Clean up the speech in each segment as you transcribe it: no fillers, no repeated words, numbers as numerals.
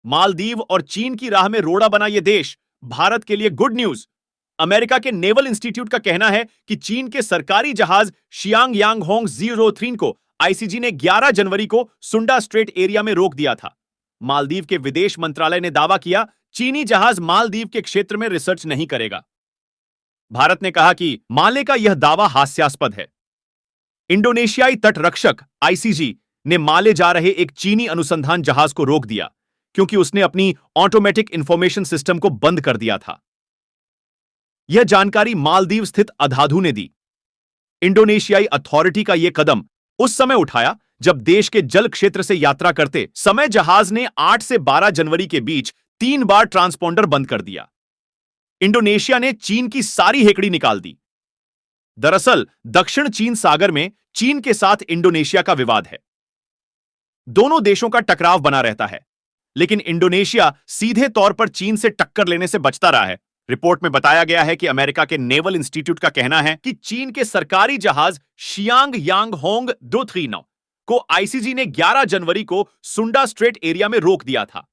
मालदीव और चीन की राह में रोड़ा बना यह देश भारत के लिए गुड न्यूज। अमेरिका के नेवल इंस्टीट्यूट का कहना है कि चीन के सरकारी जहाज शियांग यांग होंग 03 को आईसीजी ने 11 जनवरी को सुंडा स्ट्रेट एरिया में रोक दिया था। मालदीव के विदेश मंत्रालय ने दावा किया, चीनी जहाज मालदीव के क्षेत्र में रिसर्च नहीं करेगा। भारत ने कहा कि माले का यह दावा हास्यास्पद है। इंडोनेशियाई तटरक्षक आईसीजी ने माले जा रहे एक चीनी अनुसंधान जहाज को रोक दिया क्योंकि उसने अपनी ऑटोमेटिक इंफॉर्मेशन सिस्टम को बंद कर दिया था। यह जानकारी मालदीव स्थित अधाधु ने दी। इंडोनेशियाई अथॉरिटी का यह कदम उस समय उठाया जब देश के जल क्षेत्र से यात्रा करते समय जहाज ने 8 से 12 जनवरी के बीच 3 बार ट्रांसपोंडर बंद कर दिया। इंडोनेशिया ने चीन की सारी हेकड़ी निकाल दी। दरअसल दक्षिण चीन सागर में चीन के साथ इंडोनेशिया का विवाद है। दोनों देशों का टकराव बना रहता है, लेकिन इंडोनेशिया सीधे तौर पर चीन से टक्कर लेने से बचता रहा है। रिपोर्ट में बताया गया है कि अमेरिका के नेवल इंस्टीट्यूट का कहना है कि चीन के सरकारी जहाज शियांग यांग होंग 239 को आईसीजी ने 11 जनवरी को सुंडा स्ट्रेट एरिया में रोक दिया था।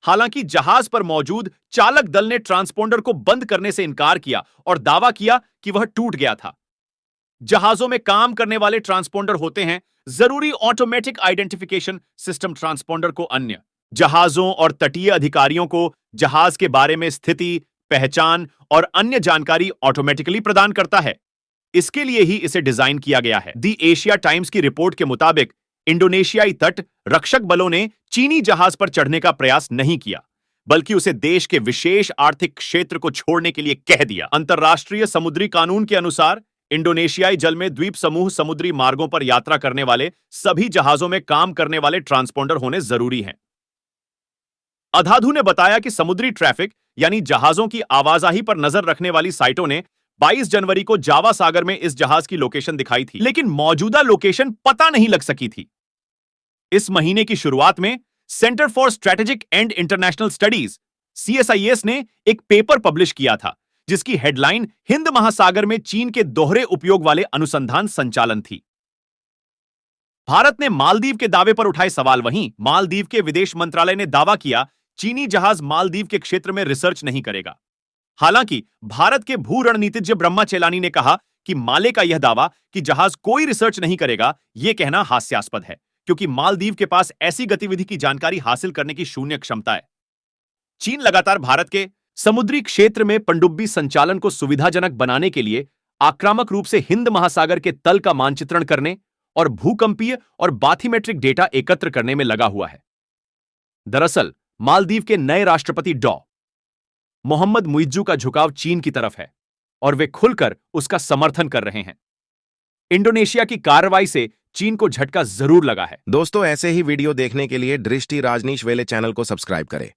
हालांकि जहाज पर मौजूद चालक दल ने ट्रांसपोंडर को बंद करने से इनकार किया और दावा किया कि वह टूट गया था। जहाजों में काम करने वाले ट्रांसपोंडर होते हैं जरूरी ऑटोमेटिक आइडेंटिफिकेशन सिस्टम। ट्रांसपोंडर को अन्य जहाजों और तटीय अधिकारियों को जहाज के बारे में स्थिति, पहचान और अन्य जानकारी ऑटोमेटिकली प्रदान करता है। इसके लिए ही इसे डिजाइन किया गया है। दी एशिया टाइम्स की रिपोर्ट के मुताबिक इंडोनेशियाई तट रक्षक बलों ने चीनी जहाज पर चढ़ने का प्रयास नहीं किया, बल्कि उसे देश के विशेष आर्थिक क्षेत्र को छोड़ने के लिए कह दिया। अंतर्राष्ट्रीय समुद्री कानून के अनुसार इंडोनेशियाई जल में द्वीप समूह समुद्री मार्गों पर यात्रा करने वाले सभी जहाजों में काम करने वाले ट्रांसपोंडर होने जरूरी हैं। अधाधु ने बताया कि समुद्री ट्रैफिक यानी जहाजों की आवाजाही पर नजर रखने वाली साइटों ने 22 जनवरी को जावा सागर में इस जहाज की लोकेशन दिखाई थी, लेकिन मौजूदा लोकेशन पता नहीं लग सकी थी। इस महीने की शुरुआत में centre for strategic and international studies CSIS ने एक पेपर पब्लिश किया था जिसकी हेडलाइन हिंद महासागर में चीन के दोहरे उपयोग वाले अनुसंधान संचालन थी। भारत ने मालदीव के दावे पर उठाए सवाल। वहीं मालदीव के विदेश मंत्रालय ने दावा किया, चीनी जहाज मालदीव के क्षेत्र में रिसर्च नहीं करेगा। हालांकि भारत के भू रणनीतिज्ञ ब्रह्मा चेलानी ने कहा कि माले का यह दावा कि जहाज कोई रिसर्च नहीं करेगा, यह कहना हास्यास्पद है, क्योंकि मालदीव के पास ऐसी गतिविधि की जानकारी हासिल करने की शून्य क्षमता है। चीन लगातार भारत के समुद्री क्षेत्र में पनडुब्बी संचालन को सुविधाजनक बनाने के लिए आक्रामक रूप से हिंद महासागर के तल का मानचित्रण करने और भूकंपीय और बाथिमेट्रिक डेटा एकत्र करने में लगा हुआ है। दरअसल मालदीव के नए राष्ट्रपति डॉ मोहम्मद मुइज्जू का झुकाव चीन की तरफ है और वे खुलकर उसका समर्थन कर रहे हैं। इंडोनेशिया की कार्रवाई से चीन को झटका जरूर लगा है। दोस्तों, ऐसे ही वीडियो देखने के लिए दृष्टि राजनीश वेले चैनल को सब्सक्राइब करें।